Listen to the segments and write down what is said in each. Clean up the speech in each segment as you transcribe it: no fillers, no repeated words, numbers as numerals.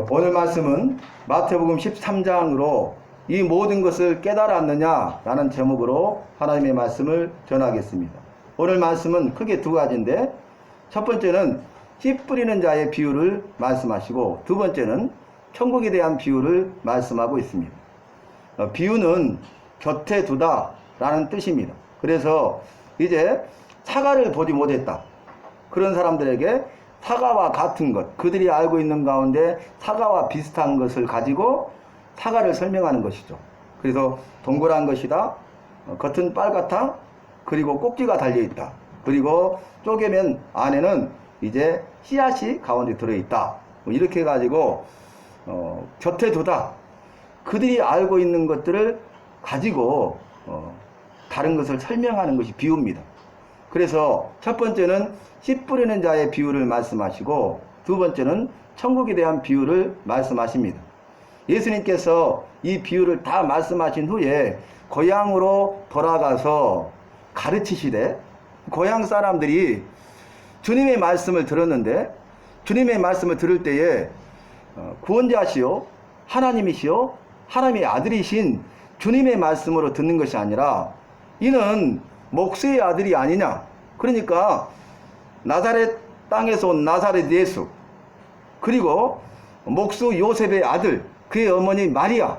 오늘 말씀은 마태복음 13장으로 이 모든 것을 깨달았느냐 라는 제목으로 하나님의 말씀을 전하겠습니다. 오늘 말씀은 크게 두 가지인데, 첫 번째는 씨 뿌리는 자의 비유를 말씀하시고, 두 번째는 천국에 대한 비유를 말씀하고 있습니다. 비유는 곁에 두다 라는 뜻입니다. 그래서 이제 사과를 보지 못했다, 그런 사람들에게 사과와 같은 것, 그들이 알고 있는 가운데 사과와 비슷한 것을 가지고 사과를 설명하는 것이죠. 그래서 동그란 것이다, 겉은 빨갛다, 그리고 꼭지가 달려있다, 그리고 쪼개면 안에는 이제 씨앗이 가운데 들어있다, 이렇게 해가지고 곁에 두다, 그들이 알고 있는 것들을 가지고 다른 것을 설명하는 것이 비유입니다. 그래서 첫 번째는 씨 뿌리는 자의 비유를 말씀하시고, 두 번째는 천국에 대한 비유를 말씀하십니다. 예수님께서 이 비유를 다 말씀하신 후에 고향으로 돌아가서 가르치시되, 고향 사람들이 주님의 말씀을 들었는데, 주님의 말씀을 들을 때에 구원자시요 하나님이시요 하나님의 아들이신 주님의 말씀으로 듣는 것이 아니라, 이는 목수의 아들이 아니냐, 그러니까 나사렛 땅에서 온 나사렛 예수, 그리고 목수 요셉의 아들, 그의 어머니 마리아,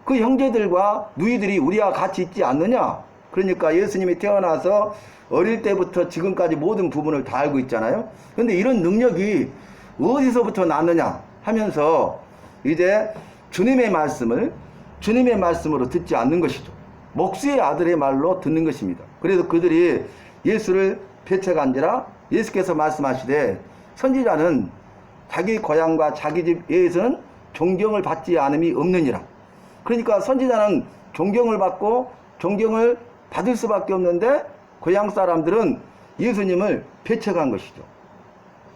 그 형제들과 누이들이 우리와 같이 있지 않느냐. 그러니까 예수님이 태어나서 어릴 때부터 지금까지 모든 부분을 다 알고 있잖아요. 그런데 이런 능력이 어디서부터 났느냐 하면서 이제 주님의 말씀을 주님의 말씀으로 듣지 않는 것이죠. 목수의 아들의 말로 듣는 것입니다. 그래서 그들이 예수를 배척한지라 예수께서 말씀하시되, 선지자는 자기 고향과 자기 집에서는 존경을 받지 않음이 없느니라. 그러니까 선지자는 존경을 받고 존경을 받을 수밖에 없는데, 고향 사람들은 예수님을 배척한 것이죠.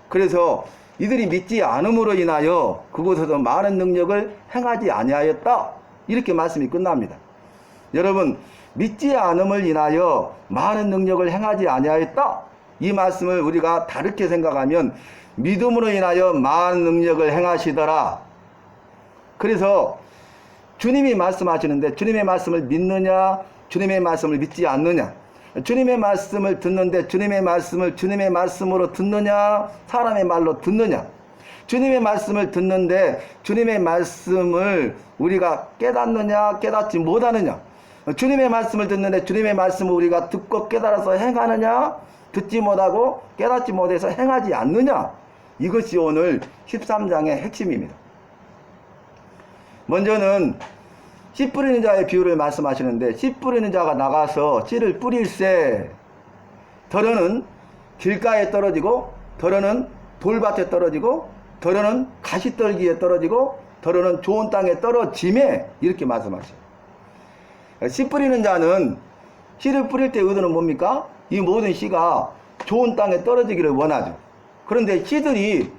그래서 이들이 믿지 않음으로 인하여 그곳에서 많은 능력을 행하지 아니하였다, 이렇게 말씀이 끝납니다. 여러분, 믿지 않음을 인하여 많은 능력을 행하지 아니하였다, 이 말씀을 우리가 다르게 생각하면 믿음으로 인하여 많은 능력을 행하시더라. 그래서 주님이 말씀하시는데, 주님의 말씀을 믿느냐 주님의 말씀을 믿지 않느냐, 주님의 말씀을 듣는데 주님의 말씀을 주님의 말씀으로 듣느냐 사람의 말로 듣느냐, 주님의 말씀을 듣는데 주님의 말씀을 우리가 깨닫느냐 깨닫지 못하느냐, 주님의 말씀을 듣는데 주님의 말씀을 우리가 듣고 깨달아서 행하느냐, 듣지 못하고 깨닫지 못해서 행하지 않느냐, 이것이 오늘 13장의 핵심입니다. 먼저는 씨 뿌리는 자의 비유를 말씀하시는데, 씨 뿌리는 자가 나가서 씨를 뿌릴새, 더러는 길가에 떨어지고, 더러는 돌밭에 떨어지고, 더러는 가시떨기에 떨어지고, 더러는 좋은 땅에 떨어짐에, 이렇게 말씀하셔요. 씨 뿌리는 자는 씨를 뿌릴 때 의도는 뭡니까? 이 모든 씨가 좋은 땅에 떨어지기를 원하죠. 그런데 씨들이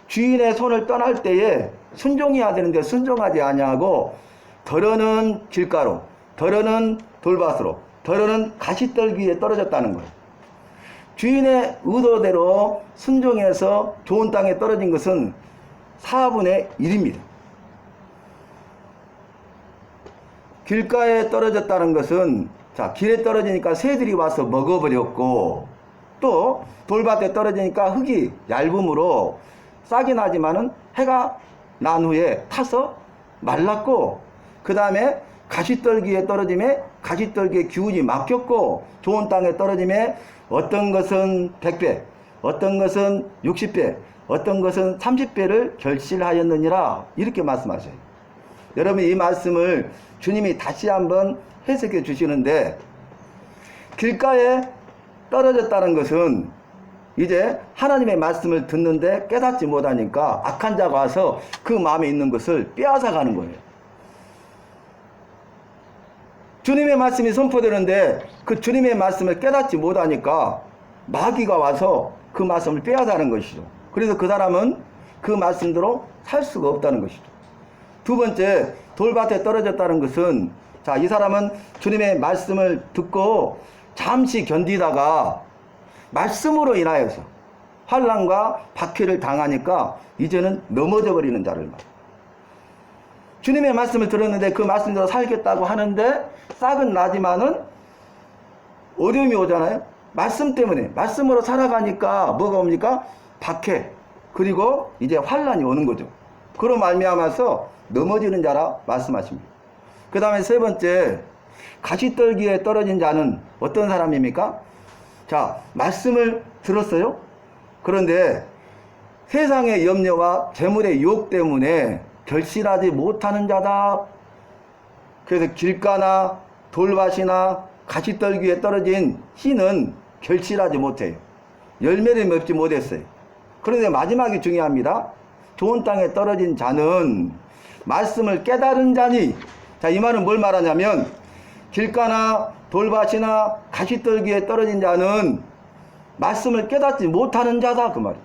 주인의 손을 떠날 때에 순종해야 되는데 순종하지 아니하고, 더러는 길가로, 더러는 돌밭으로, 더러는 가시떨기에 떨어졌다는 거예요. 주인의 의도대로 순종해서 좋은 땅에 떨어진 것은 4분의 1입니다. 길가에 떨어졌다는 것은, 자, 길에 떨어지니까 새들이 와서 먹어버렸고, 또 돌밭에 떨어지니까 흙이 얇음으로 싹이 나지만은 해가 난 후에 타서 말랐고, 그 다음에 가시떨기에 떨어짐에 가시떨기의 기운이 막혔고, 좋은 땅에 떨어짐에 어떤 것은 100배, 어떤 것은 60배, 어떤 것은 30배를 결실하였느니라, 이렇게 말씀하셔요. 여러분, 이 말씀을 주님이 다시 한번 해석해 주시는데, 길가에 떨어졌다는 것은 이제 하나님의 말씀을 듣는데 깨닫지 못하니까 악한 자가 와서 그 마음에 있는 것을 빼앗아 가는 거예요. 주님의 말씀이 선포되는데 그 주님의 말씀을 깨닫지 못하니까 마귀가 와서 그 말씀을 빼앗아가는 것이죠. 그래서 그 사람은 그 말씀대로 살 수가 없다는 것이죠. 두 번째, 돌밭에 떨어졌다는 것은, 자, 이 사람은 주님의 말씀을 듣고 잠시 견디다가 말씀으로 인하여서 환난과 박해를 당하니까 이제는 넘어져 버리는 자를 말. 주님의 말씀을 들었는데 그 말씀대로 살겠다고 하는데 싹은 나지만은 어려움이 오잖아요. 말씀 때문에 말씀으로 살아가니까 뭐가 옵니까? 박해 그리고 이제 환난이 오는 거죠. 그로 말미암아서 넘어지는 자라 말씀하십니다. 그 다음에 세 번째, 가시떨기에 떨어진 자는 어떤 사람입니까? 자, 말씀을 들었어요. 그런데 세상의 염려와 재물의 유혹 때문에 결실하지 못하는 자다. 그래서 길가나 돌밭이나 가시떨기에 떨어진 씨는 결실하지 못해요. 열매를 맺지 못했어요. 그런데 마지막이 중요합니다. 좋은 땅에 떨어진 자는 말씀을 깨달은 자니. 자, 이 말은 뭘 말하냐면 길가나 돌밭이나 가시떨기에 떨어진 자는 말씀을 깨닫지 못하는 자다 그 말이에요.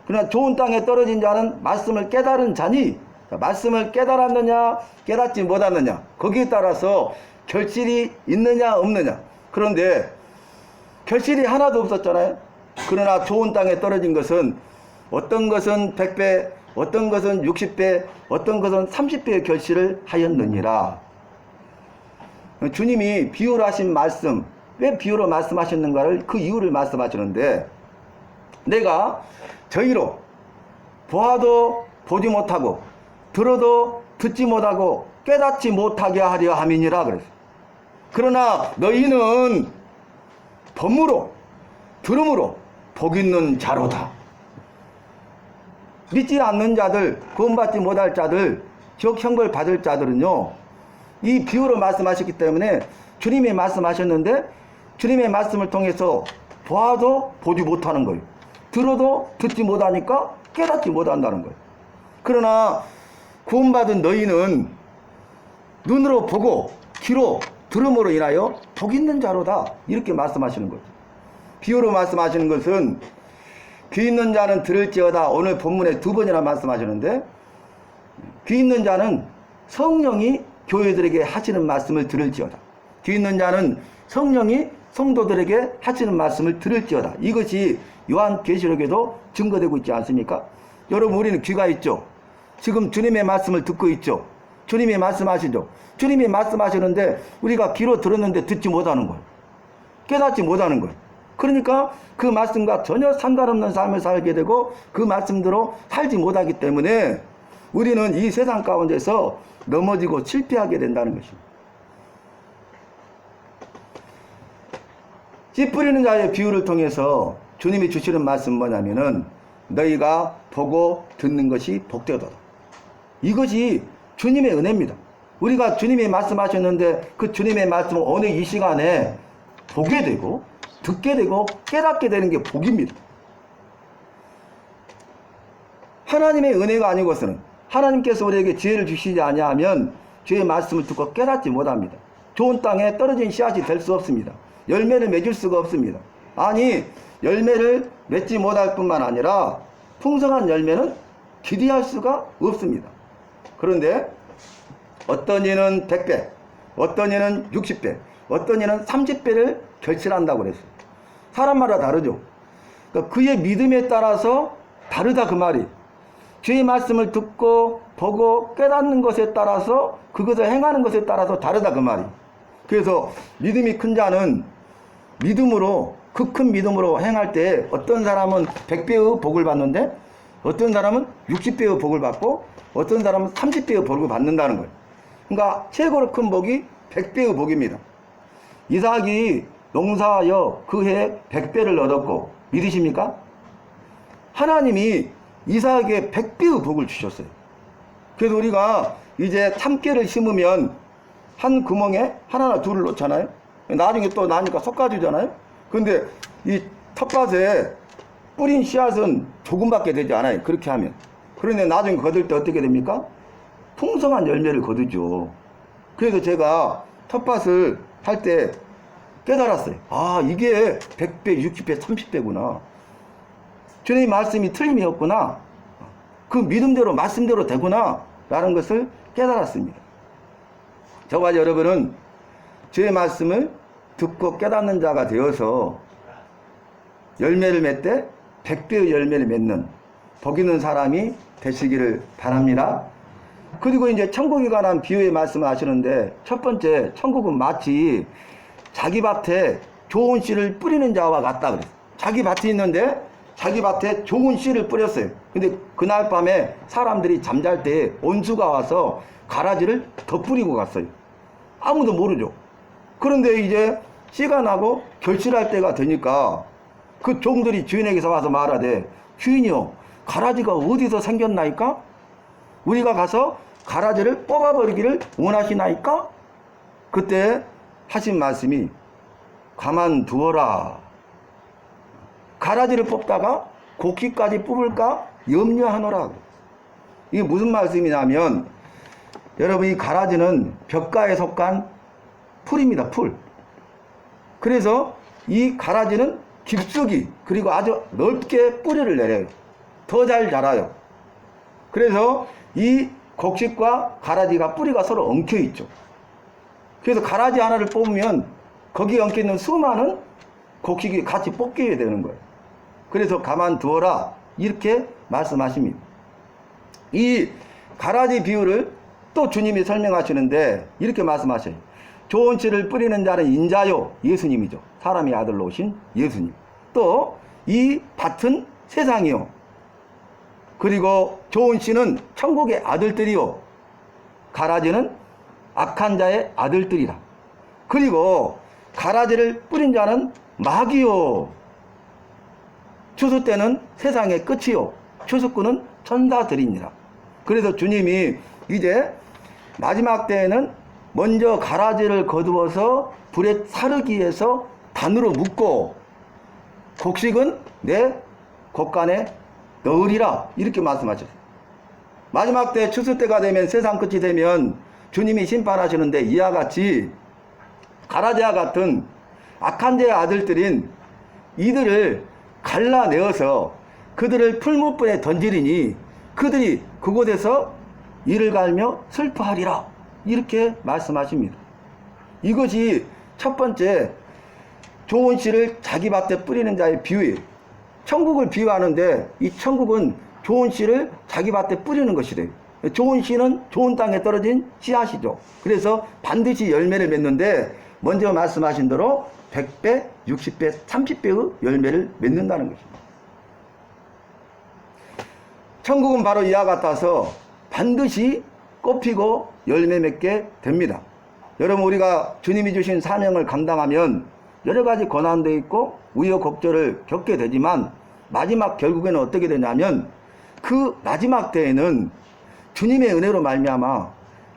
그러나 좋은 땅에 떨어진 자는 말씀을 깨달은 자니. 자, 말씀을 깨달았느냐 깨닫지 못하느냐 거기에 따라서 결실이 있느냐 없느냐. 그런데 결실이 하나도 없었잖아요. 그러나 좋은 땅에 떨어진 것은 어떤 것은 100배, 어떤 것은 60배, 어떤 것은 30배의 결실을 하였느니라. 주님이 비유로 하신 말씀, 왜 비유로 말씀하셨는가를 그 이유를 말씀하시는데, 내가 저희로 보아도 보지 못하고 들어도 듣지 못하고 깨닫지 못하게 하려 함이니라 그랬어요. 그러나 너희는 범으로 들음으로 복 있는 자로다. 믿지 않는 자들, 구원받지 못할 자들, 즉 형벌 받을 자들은요, 이 비유로 말씀하셨기 때문에 주님이 말씀하셨는데 주님의 말씀을 통해서 보아도 보지 못하는 거예요. 들어도 듣지 못하니까 깨닫지 못한다는 거예요. 그러나 구원받은 너희는 눈으로 보고 귀로 들음으로 인하여 복 있는 자로다. 이렇게 말씀하시는 거죠. 비유로 말씀하시는 것은 귀 있는 자는 들을지어다. 오늘 본문에 두 번이나 말씀하시는데, 귀 있는 자는 성령이 교회들에게 하시는 말씀을 들을지어다. 귀 있는 자는 성령이 성도들에게 하시는 말씀을 들을지어다. 이것이 요한계시록에도 증거되고 있지 않습니까? 여러분, 우리는 귀가 있죠. 지금 주님의 말씀을 듣고 있죠. 주님이 말씀하시죠. 주님이 말씀하시는데 우리가 귀로 들었는데 듣지 못하는 거예요. 깨닫지 못하는 거예요. 그러니까 그 말씀과 전혀 상관없는 삶을 살게 되고 그 말씀대로 살지 못하기 때문에 우리는 이 세상 가운데서 넘어지고 실패하게 된다는 것입니다. 씨 뿌리는 자의 비유를 통해서 주님이 주시는 말씀은 뭐냐면은 너희가 보고 듣는 것이 복되도다. 이것이 주님의 은혜입니다. 우리가 주님이 말씀하셨는데 그 주님의 말씀을 오늘 이 시간에 보게 되고 듣게 되고 깨닫게 되는 게 복입니다. 하나님의 은혜가 아니고서는 하나님께서 우리에게 지혜를 주시지 아니하면 주의 말씀을 듣고 깨닫지 못합니다. 좋은 땅에 떨어진 씨앗이 될 수 없습니다. 열매를 맺을 수가 없습니다. 아니, 열매를 맺지 못할 뿐만 아니라 풍성한 열매는 기대할 수가 없습니다. 그런데 어떤 이는 100배, 어떤 이는 60배, 어떤 이는 30배를 결실한다고 그랬어요. 사람마다 다르죠. 그러니까 그의 믿음에 따라서 다르다 그 말이. 주의 말씀을 듣고 보고 깨닫는 것에 따라서 그것을 행하는 것에 따라서 다르다 그 말이. 그래서 믿음이 큰 자는 믿음으로 그 큰 믿음으로 행할 때 어떤 사람은 100배의 복을 받는데 어떤 사람은 60배의 복을 받고 어떤 사람은 30배의 복을 받는다는 거예요. 그러니까 최고로 큰 복이 100배의 복입니다. 이삭이 농사하여 그 해에 100배를 얻었고 믿으십니까? 하나님이 이삭에게 100배의 복을 주셨어요. 그래서 우리가 이제 참깨를 심으면 한 구멍에 하나나 둘을 놓잖아요. 나중에 또 나니까 솎아주잖아요. 근데 이 텃밭에 뿌린 씨앗은 조금밖에 되지 않아요. 그렇게 하면. 그런데 나중에 거둘 때 어떻게 됩니까? 풍성한 열매를 거두죠. 그래서 제가 텃밭을 할 때 깨달았어요. 아, 이게 100배, 60배, 30배구나. 주님의 말씀이 틀림이 없구나. 그 믿음대로 말씀대로 되구나 라는 것을 깨달았습니다. 저와 여러분은 주의 말씀을 듣고 깨닫는 자가 되어서 열매를 맺되 100배의 열매를 맺는 복 있는 사람이 되시기를 바랍니다. 그리고 이제 천국에 관한 비유의 말씀을 하시는데, 첫 번째, 천국은 마치 자기 밭에 좋은 씨를 뿌리는 자와 같다 그랬어요. 자기 밭이 있는데 자기 밭에 좋은 씨를 뿌렸어요. 근데 그날 밤에 사람들이 잠잘 때 온수가 와서 가라지를 더 뿌리고 갔어요. 아무도 모르죠. 그런데 이제 씨가 나고 결실할 때가 되니까 그 종들이 주인에게서 와서 말하되, 주인이요, 가라지가 어디서 생겼나이까? 우리가 가서 가라지를 뽑아버리기를 원하시나이까? 그때 하신 말씀이, 가만두어라. 가라지를 뽑다가 곡식까지 뽑을까 염려하노라. 이게 무슨 말씀이냐면, 여러분, 이 가라지는 벽가에 속한 풀입니다. 풀. 그래서 이 가라지는 깊숙이, 그리고 아주 넓게 뿌리를 내려요. 더 잘 자라요. 그래서 이 곡식과 가라지가 뿌리가 서로 엉켜 있죠. 그래서 가라지 하나를 뽑으면 거기에 엉켜 있는 수많은 곡식이 같이 뽑히게 되는 거예요. 그래서 가만두어라, 이렇게 말씀하십니다. 이 가라지 비유를 또 주님이 설명하시는데 이렇게 말씀하셔요. 좋은 씨를 뿌리는 자는 인자요, 예수님이죠. 사람의 아들로 오신 예수님. 또 이 밭은 세상이요. 그리고 좋은 씨는 천국의 아들들이요, 가라지는 악한 자의 아들들이라. 그리고 가라지를 뿌린 자는 마귀요, 추수 때는 세상의 끝이요, 추수꾼은 천사들이니라. 그래서 주님이 이제 마지막 때에는 먼저 가라지를 거두어서 불에 사르기 위해서 단으로 묶고 곡식은 내 곳간에 넣으리라, 이렇게 말씀하셨어요. 마지막 때 추수 때가 되면, 세상 끝이 되면 주님이 심판하시는데, 이와 같이 가라지와 같은 악한 자의 아들들인 이들을 갈라내어서 그들을 풀무불에 던지리니 그들이 그곳에서 이를 갈며 슬퍼하리라, 이렇게 말씀하십니다. 이것이 첫 번째 좋은 씨를 자기 밭에 뿌리는 자의 비유예요. 천국을 비유하는데 이 천국은 좋은 씨를 자기 밭에 뿌리는 것이래요. 좋은 씨는 좋은 땅에 떨어진 씨앗이죠. 그래서 반드시 열매를 맺는데, 먼저 말씀하신 대로 100배, 60배, 30배의 열매를 맺는다는 것입니다. 천국은 바로 이와 같아서 반드시 꽃피고 열매 맺게 됩니다. 여러분, 우리가 주님이 주신 사명을 감당하면 여러 가지 고난도 있고 우여곡절을 겪게 되지만, 마지막 결국에는 어떻게 되냐면, 그 마지막 때에는 주님의 은혜로 말미암아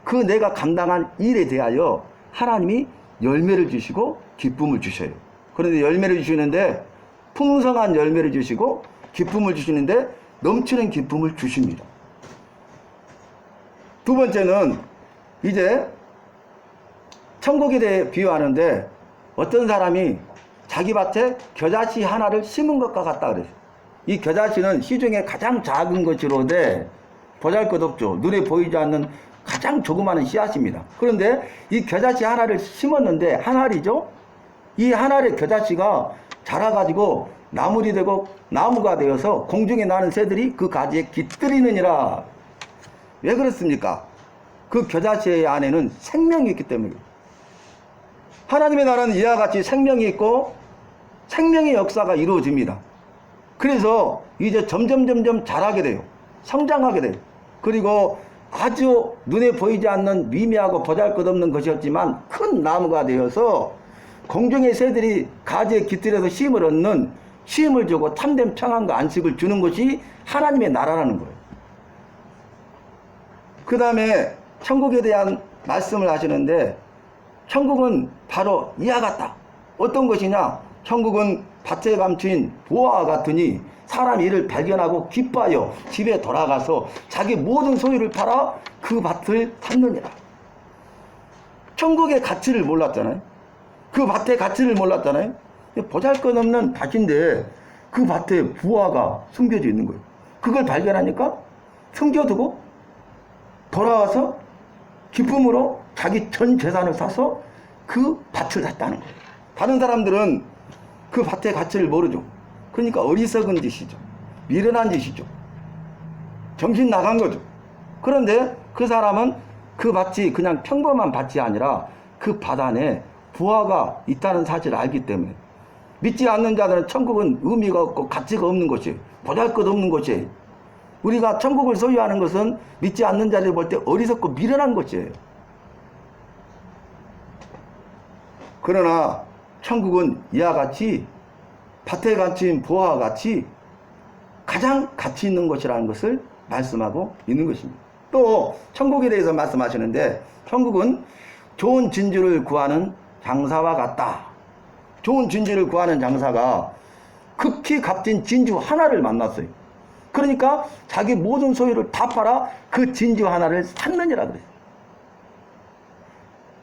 그 내가 감당한 일에 대하여 하나님이 열매를 주시고 기쁨을 주셔요. 그런데 열매를 주시는데 풍성한 열매를 주시고 기쁨을 주시는데 넘치는 기쁨을 주십니다. 두 번째는 이제 천국에 대해 비유하는데, 어떤 사람이 자기 밭에 겨자씨 하나를 심은 것과 같다 그랬어요. 이 겨자씨는 씨 중에 가장 작은 것이로되 보잘것없죠. 눈에 보이지 않는 가장 조그마한 씨앗입니다. 그런데 이 겨자씨 하나를 심었는데, 한 알이죠. 이 한 알의 겨자씨가 자라가지고 나물이 되고 나무가 되어서 공중에 나는 새들이 그 가지에 깃들이느니라. 왜 그렇습니까? 그 겨자씨 안에는 생명이 있기 때문입니다. 하나님의 나라는 이와 같이 생명이 있고 생명의 역사가 이루어집니다. 그래서 이제 점점 자라게 돼요. 성장하게 돼요. 그리고 아주 눈에 보이지 않는 미미하고 보잘것없는 것이었지만 큰 나무가 되어서 공중의 새들이 가지에 깃들여서 쉼을 얻는, 쉼을 주고 참된 평안과 안식을 주는 것이 하나님의 나라라는 거예요. 그 다음에 천국에 대한 말씀을 하시는데, 천국은 바로 이와 같다. 어떤 것이냐? 천국은 밭에 감추인 보화와 같으니 사람이 이를 발견하고 기뻐하여 집에 돌아가서 자기 모든 소유를 팔아 그 밭을 샀느니라. 천국의 가치를 몰랐잖아요. 그 밭의 가치를 몰랐잖아요. 보잘것없는 밭인데 그 밭에 부화가 숨겨져 있는 거예요. 그걸 발견하니까 숨겨두고 돌아와서 기쁨으로 자기 전 재산을 사서 그 밭을 샀다는 거예요. 다른 사람들은 그 밭의 가치를 모르죠. 그러니까 어리석은 짓이죠. 미련한 짓이죠. 정신 나간 거죠. 그런데 그 사람은 그 밭이 그냥 평범한 밭이 아니라 그 밭 안에 부하가 있다는 사실을 알기 때문에 믿지 않는 자들은 천국은 의미가 없고 가치가 없는 것이, 보잘것없는 것이, 우리가 천국을 소유하는 것은 믿지 않는 자를 볼 때 어리석고 미련한 것이에요. 그러나 천국은 이와 같이 밭에 갇힌 보화와 같이 가장 가치 있는 것이라는 것을 말씀하고 있는 것입니다. 또 천국에 대해서 말씀하시는데, 천국은 좋은 진주를 구하는 장사와 같다. 좋은 진주를 구하는 장사가 극히 값진 진주 하나를 만났어요. 그러니까 자기 모든 소유를 다 팔아 그 진주 하나를 샀느니라 그랬어요.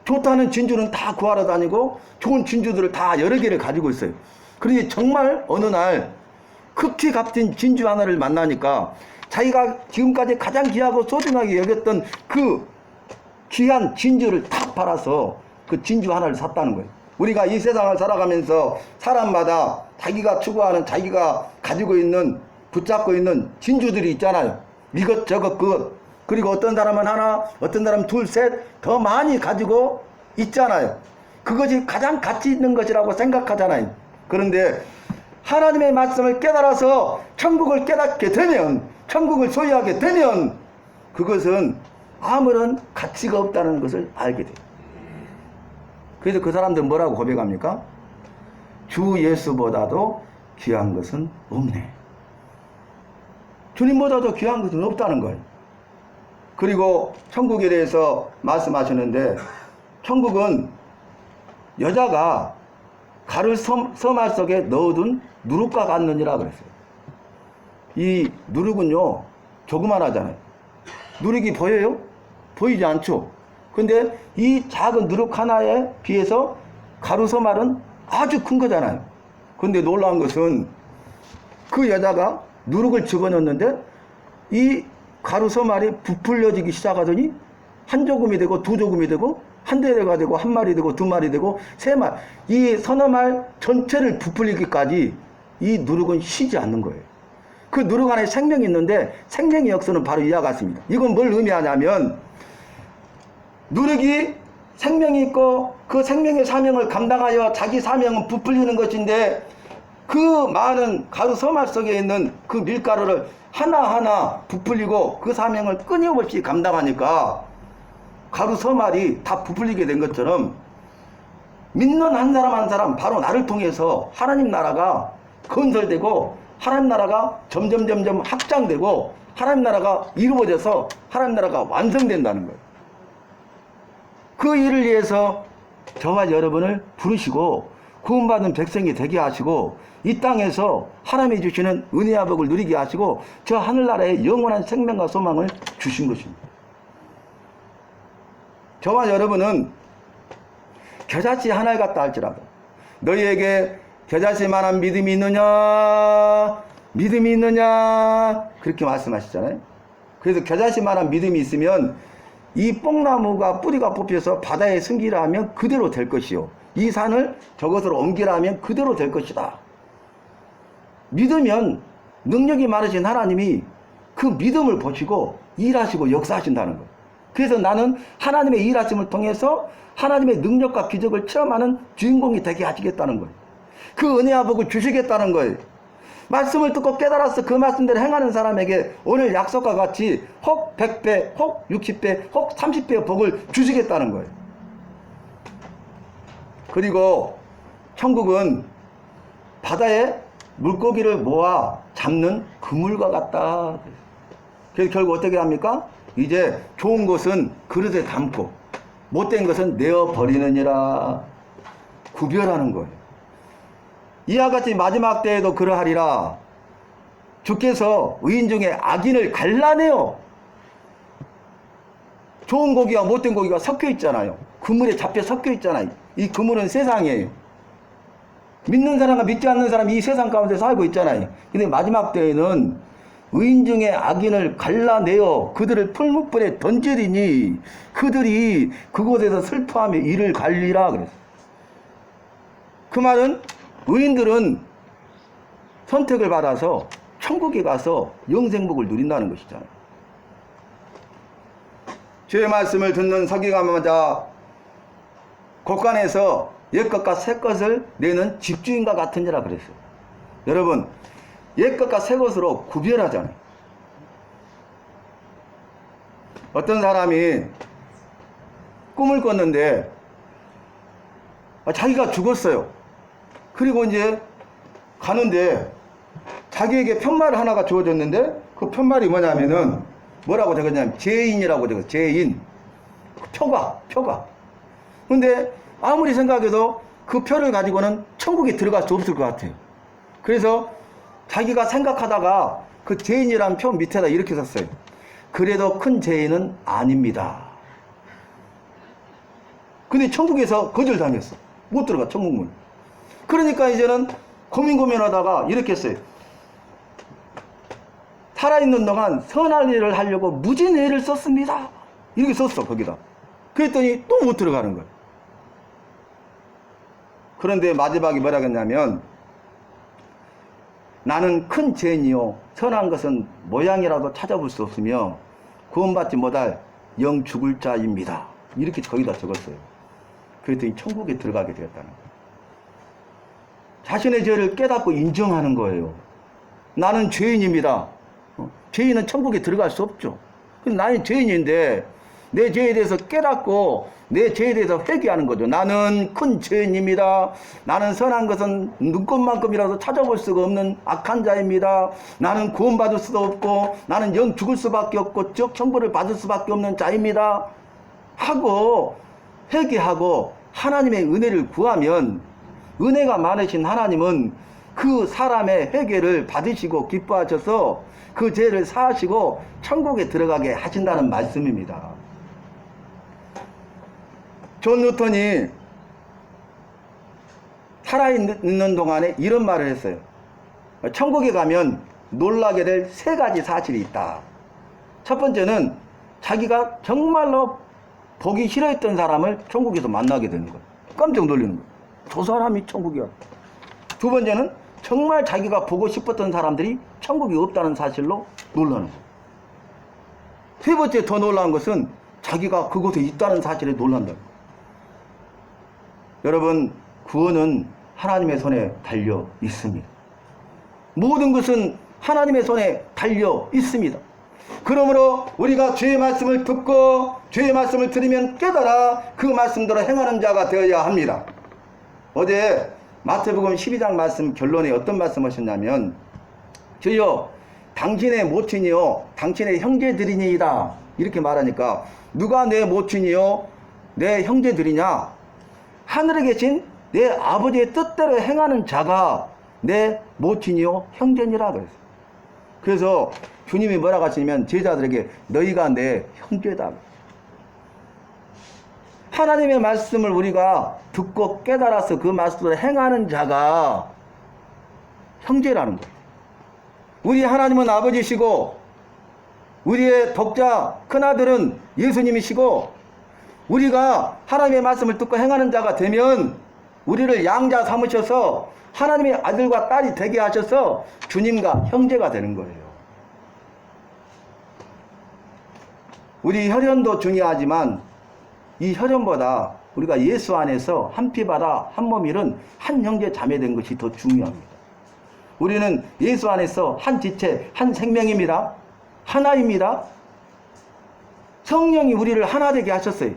좋다는 진주는 다 구하러 다니고 좋은 진주들을 다 여러 개를 가지고 있어요. 그러니 정말 어느 날 극히 값진 진주 하나를 만나니까 자기가 지금까지 가장 귀하고 소중하게 여겼던 그 귀한 진주를 다 팔아서 그 진주 하나를 샀다는 거예요. 우리가 이 세상을 살아가면서 사람마다 자기가 추구하는, 자기가 가지고 있는, 붙잡고 있는 진주들이 있잖아요. 이것저것 그것. 그리고 어떤 사람은 하나, 어떤 사람은 둘, 셋, 더 많이 가지고 있잖아요. 그것이 가장 가치 있는 것이라고 생각하잖아요. 그런데 하나님의 말씀을 깨달아서 천국을 깨닫게 되면, 천국을 소유하게 되면 그것은 아무런 가치가 없다는 것을 알게 돼요. 그래서 그 사람들은 뭐라고 고백합니까? 주 예수보다도 귀한 것은 없네. 주님보다도 귀한 것은 없다는 거예요. 그리고 천국에 대해서 말씀하시는데, 천국은 여자가 가를 서말 속에 넣어둔 누룩과 같느니라 그랬어요. 이 누룩은요, 조그만하잖아요. 누룩이 보여요? 보이지 않죠? 근데 이 작은 누룩 하나에 비해서 가루 서말은 아주 큰 거잖아요. 근데 놀라운 것은 그 여자가 누룩을 집어넣는데 이 가루 서말이 부풀려지기 시작하더니 한 조금이 되고 두 조금이 되고 한 대가 되고 한 마리 되고 두 마리 되고 세 마리, 이 서너 말 전체를 부풀리기까지 이 누룩은 쉬지 않는 거예요. 그 누룩 안에 생명이 있는데 생명의 역사는 바로 이와 같습니다. 이건 뭘 의미하냐면, 누룩이 생명이 있고 그 생명의 사명을 감당하여 자기 사명은 부풀리는 것인데, 그 많은 가루 서말 속에 있는 그 밀가루를 하나하나 부풀리고 그 사명을 끊임없이 감당하니까 가루 서말이 다 부풀리게 된 것처럼 믿는 한 사람 한 사람, 바로 나를 통해서 하나님 나라가 건설되고 하나님 나라가 점점 확장되고 하나님 나라가 이루어져서 하나님 나라가 완성된다는 거예요. 그 일을 위해서 저와 여러분을 부르시고 구원받은 백성이 되게 하시고 이 땅에서 하나님이 주시는 은혜와 복을 누리게 하시고 저 하늘나라에 영원한 생명과 소망을 주신 것입니다. 저와 여러분은 겨자씨 하나를 갖다 할지라도 너희에게 겨자씨만한 믿음이 있느냐, 믿음이 있느냐, 그렇게 말씀하시잖아요. 그래서 겨자씨만한 믿음이 있으면 이 뽕나무가 뿌리가 뽑혀서 바다에 숨기라 하면 그대로 될 것이요, 이 산을 저것으로 옮기라 하면 그대로 될 것이다. 믿으면 능력이 많으신 하나님이 그 믿음을 보시고 일하시고 역사하신다는 거예요. 그래서 나는 하나님의 일하심을 통해서 하나님의 능력과 기적을 체험하는 주인공이 되게 하시겠다는 거예요. 그 은혜와 복을 주시겠다는 거예요. 말씀을 듣고 깨달아서 그 말씀대로 행하는 사람에게 오늘 약속과 같이 혹 100배, 혹 60배, 혹 30배의 복을 주시겠다는 거예요. 그리고 천국은 바다에 물고기를 모아 잡는 그물과 같다. 그래서 결국 어떻게 합니까? 이제 좋은 것은 그릇에 담고 못된 것은 내어버리느니라. 구별하는 거예요. 이와 같이 마지막 때에도 그러하리라. 주께서 의인 중에 악인을 갈라내어, 좋은 고기와 못된 고기가 섞여 있잖아요. 그물에 잡혀 섞여 있잖아요. 이 그물은 세상이에요. 믿는 사람과 믿지 않는 사람이 이 세상 가운데 살고 있잖아요. 근데 마지막 때에는 의인 중에 악인을 갈라내어 그들을 풀무불에 던지리니 그들이 그곳에서 슬퍼하며 이를 갈리라 그랬어요. 그 말은 의인들은 선택을 받아서 천국에 가서 영생복을 누린다는 것이잖아요. 주의 말씀을 듣는 서기관마다 곳간에서 옛것과 새것을 내는 집주인과 같으니라 그랬어요. 여러분, 옛것과 새것으로 구별하잖아요. 어떤 사람이 꿈을 꿨는데 자기가 죽었어요. 그리고 이제 가는데 자기에게 편말 하나가 주어졌는데 그 편말이 뭐냐면은 뭐라고 적었냐면 죄인이라고 적었어요. 죄인. 표가. 근데 아무리 생각해도 그 표를 가지고는 천국에 들어갈 수 없을 것 같아요. 그래서 자기가 생각하다가 그 죄인이라는 표 밑에다 이렇게 썼어요. 그래도 큰 죄인은 아닙니다. 근데 천국에서 거절당했어. 못 들어가, 천국문. 그러니까 이제는 고민하다가 이렇게 했어요. 살아있는 동안 선할 일을 하려고 무진 애를 썼습니다. 이렇게 썼어, 거기다. 그랬더니 또 못 들어가는 거예요. 그런데 마지막에 뭐라 그랬냐면, 나는 큰 죄인이요 선한 것은 모양이라도 찾아볼 수 없으며 구원받지 못할 영 죽을 자입니다. 이렇게 거기다 적었어요. 그랬더니 천국에 들어가게 되었다는 거예요. 자신의 죄를 깨닫고 인정하는 거예요. 나는 죄인입니다. 죄인은 천국에 들어갈 수 없죠. 나는 죄인인데 내 죄에 대해서 깨닫고 내 죄에 대해서 회개하는 거죠. 나는 큰 죄인입니다. 나는 선한 것은 눈꽃만큼이라도 찾아볼 수가 없는 악한 자입니다. 나는 구원받을 수도 없고 나는 영 죽을 수밖에 없고 천벌을 받을 수밖에 없는 자입니다. 하고 회개하고 하나님의 은혜를 구하면 은혜가 많으신 하나님은 그 사람의 회개를 받으시고 기뻐하셔서 그 죄를 사하시고 천국에 들어가게 하신다는 말씀입니다. 존 뉴턴이 살아있는 동안에 이런 말을 했어요. 천국에 가면 놀라게 될 세 가지 사실이 있다. 첫 번째는 자기가 정말로 보기 싫어했던 사람을 천국에서 만나게 되는 거예요. 깜짝 놀라는 거예요. 저 사람이 천국이야. 두 번째는 정말 자기가 보고 싶었던 사람들이 천국이 없다는 사실로 놀라는 거예요. 세 번째 더 놀라운 것은 자기가 그곳에 있다는 사실에 놀란다는 거예요. 여러분, 구원은 하나님의 손에 달려 있습니다. 모든 것은 하나님의 손에 달려 있습니다. 그러므로 우리가 주의 말씀을 듣고 주의 말씀을 들으면 깨달아 그 말씀대로 행하는 자가 되어야 합니다. 어제 마태복음 12장 말씀 결론에 어떤 말씀하셨냐면, 주여 당신의 모친이요 당신의 형제들이니이다 이렇게 말하니까, 누가 내 모친이요 내 형제들이냐? 하늘에 계신 내 아버지의 뜻대로 행하는 자가 내 모친이요 형제니라 그랬어요. 그래서 주님이 뭐라고 하시냐면 제자들에게 너희가 내 형제다. 하나님의 말씀을 우리가 듣고 깨달아서 그 말씀을 행하는 자가 형제라는 거예요. 우리 하나님은 아버지시고 우리의 독자 큰아들은 예수님이시고, 우리가 하나님의 말씀을 듣고 행하는 자가 되면 우리를 양자 삼으셔서 하나님의 아들과 딸이 되게 하셔서 주님과 형제가 되는 거예요. 우리 혈연도 중요하지만 이 혈연보다 우리가 예수 안에서 한 피바다 한 몸이른 한 형제 자매 된 것이 더 중요합니다. 우리는 예수 안에서 한 지체 한 생명입니다. 하나입니다. 성령이 우리를 하나 되게 하셨어요.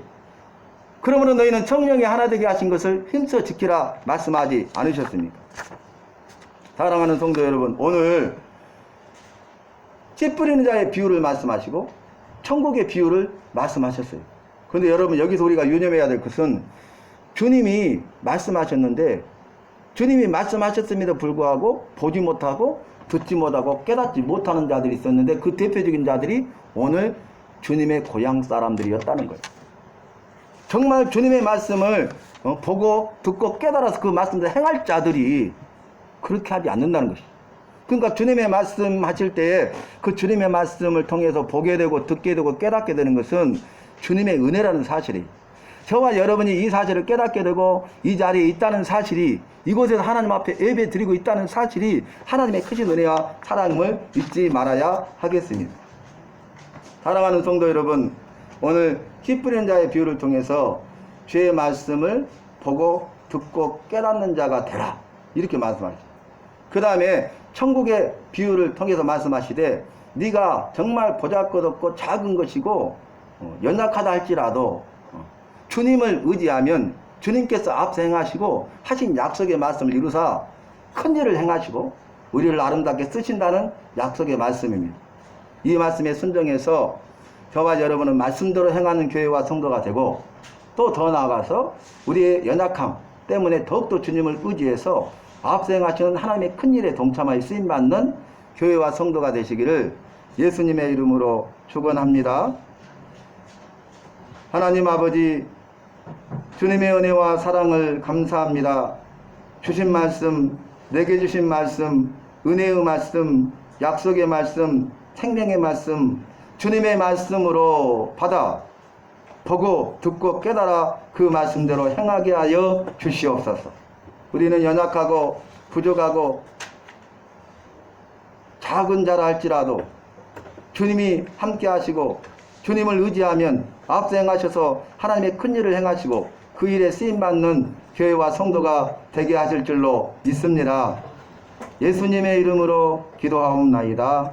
그러므로 너희는 성령이 하나 되게 하신 것을 힘써 지키라 말씀하지 않으셨습니까? 사랑하는 성도 여러분, 오늘 씨 뿌리는 자의 비유를 말씀하시고 천국의 비유를 말씀하셨어요. 그런데 여러분, 여기서 우리가 유념해야 될 것은 주님이 말씀하셨는데 주님이 말씀하셨음에도 불구하고 보지 못하고 듣지 못하고 깨닫지 못하는 자들이 있었는데, 그 대표적인 자들이 오늘 주님의 고향 사람들이었다는 거예요. 정말 주님의 말씀을 보고 듣고 깨달아서 그 말씀을 행할 자들이 그렇게 하지 않는다는 것이죠. 그러니까 주님의 말씀 하실 때에 그 주님의 말씀을 통해서 보게 되고 듣게 되고 깨닫게 되는 것은 주님의 은혜라는 사실이에요. 저와 여러분이 이 사실을 깨닫게 되고 이 자리에 있다는 사실이, 이곳에서 하나님 앞에 예배 드리고 있다는 사실이 하나님의 크신 은혜와 사랑을 잊지 말아야 하겠습니다. 사랑하는 성도 여러분, 오늘 씨 뿌리는 자의 비유를 통해서 주의 말씀을 보고 듣고 깨닫는 자가 되라, 이렇게 말씀하시죠. 그 다음에 천국의 비유를 통해서 말씀하시되, 네가 정말 보잘것없고 작은 것이고 연약하다 할지라도 주님을 의지하면 주님께서 앞서 행하시고 하신 약속의 말씀을 이루사 큰 일을 행하시고 우리를 아름답게 쓰신다는 약속의 말씀입니다. 이 말씀에 순종해서 저와 여러분은 말씀대로 행하는 교회와 성도가 되고, 또 더 나아가서 우리의 연약함 때문에 더욱더 주님을 의지해서 앞서 행하시는 하나님의 큰 일에 동참하여 쓰임받는 교회와 성도가 되시기를 예수님의 이름으로 축원합니다. 하나님 아버지, 주님의 은혜와 사랑을 감사합니다. 주신 말씀, 내게 주신 말씀, 은혜의 말씀, 약속의 말씀, 생명의 말씀, 주님의 말씀으로 받아 보고 듣고 깨달아 그 말씀대로 행하게 하여 주시옵소서. 우리는 연약하고 부족하고 작은 자라 할지라도 주님이 함께 하시고 주님을 의지하면 앞서 행하셔서 하나님의 큰 일을 행하시고 그 일에 쓰임받는 교회와 성도가 되게 하실 줄로 믿습니다. 예수님의 이름으로 기도하옵나이다.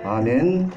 아멘.